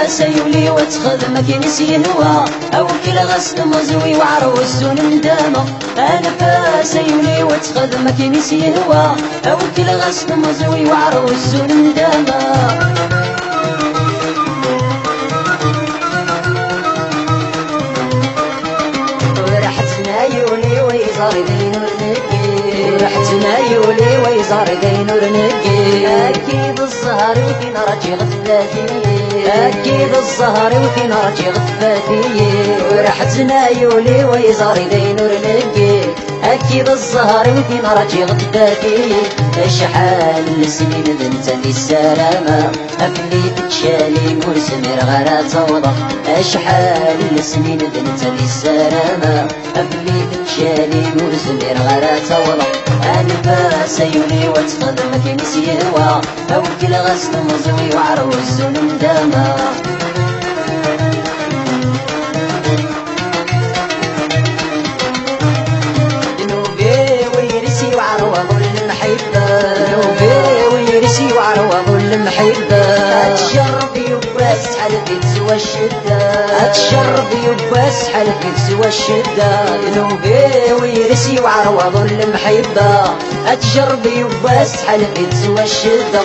سيولي وتخذ مكينس ينوى أو كل غسل مزوي وعروس ندامة. أنا سيولي وتخذ مكينس ينوى أو كل غسل مزوي وعروس ندامة. ورحتنا يولي ويزار دينور نقي، ورحتنا يولي ويزار دينور نقي. أكيد الزهر وفين راجي غفلاتي، أكيد الزهر وفين راجي غفلاتي. ورحتنا يولي ويزار دينور نقي، أكيد الزهر وفين راجي غفلاتي. شحال السنين بنت لي السلامة أفلي تتشالي مرسمير غير توضح. شحال السنين بنت لي السلامة أفلي تتشالي مرسمير غير توضح. أنا سيولي وتخذ مكينس يهوى أو كل غسل مزوي وعروس ندامة. أتشرب يباس حلفي تسوى الشدة، أتشرب يباس حلفي تسوى الشدة. ذنوبي ويرسي وعروض المحبة، أتشرب يباس حلفي تسوى الشدة.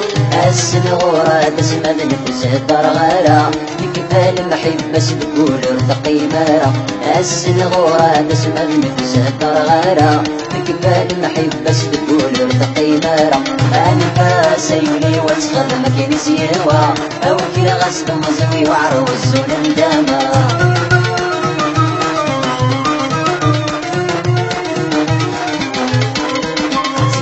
السنغورة تسمى بنفس الدرغالة يكفى المحبة سبقول ارتقي مارا. السنغورة تسمى بنفس الدرغالة يكفى المحبة سبقول ارتقي مارا. أنا سيولي وتخذ مكينس يهوى أو كل غسل مزوي وعروس ندامة.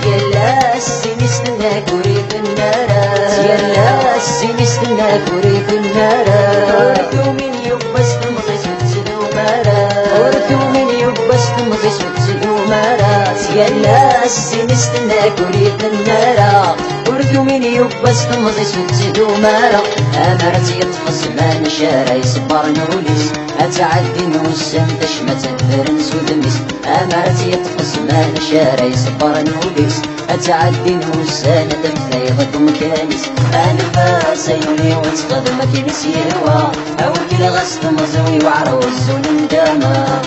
سيلا السين استناك وريد النارا، سيلا السين استناك وريد النارا. ورثو من يبس تمضيس وتسدو مارا، ورثو من يبس تمضيس وتسدو مارا. سيلا السين استناك وريد النارا، ورثو من يبس تمضيس وتسدو مارا. أمرت يطفص ما نشارا يصبر نوليس، أتعدي نوسم تشمت الفرنس ودميس. أمرت يطفص ما نشارا يصبر نوليس، أتعدي نوسان دفايضك مكانيس. أنا سيولي وتخذ مكينس يهوى أو كل غسل مزوي وعروس ندامة.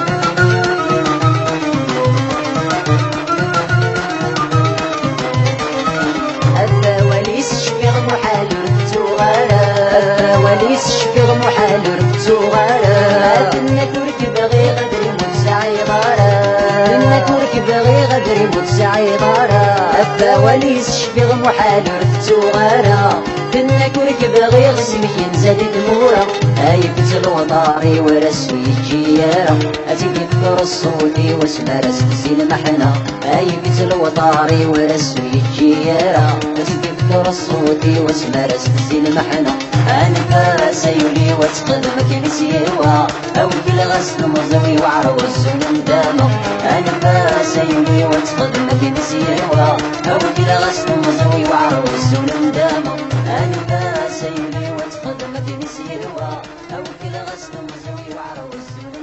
وليس شفيغ محال ربتو غارا. دنا كورك باغي غدري متسعي غارا، دنا كورك باغي غدري متسعي غارا. أبا وليس شفيغ محال ربتو غارا، دنا كورك باغي غسمك ينزل المورا. أيبت الوطاري ورسو يجيارا، أتيكي فرصوني واسمى رسكسي المحنة. أيبت الوطاري ورسو يجيارا، أتيكي فرصوني واسمى رسكسي المحنة. أنا سيولي وتخذ مكينس يهوى أو كل غسل مزوي وعروس ندامة. أنا سيولي وتخذ مكينس يهوى أو كل غسل مزوي وعروس ندامة. أنا سيولي وتخذ مكينس يهوى أو كل غسل مزوي وعروس ندامة.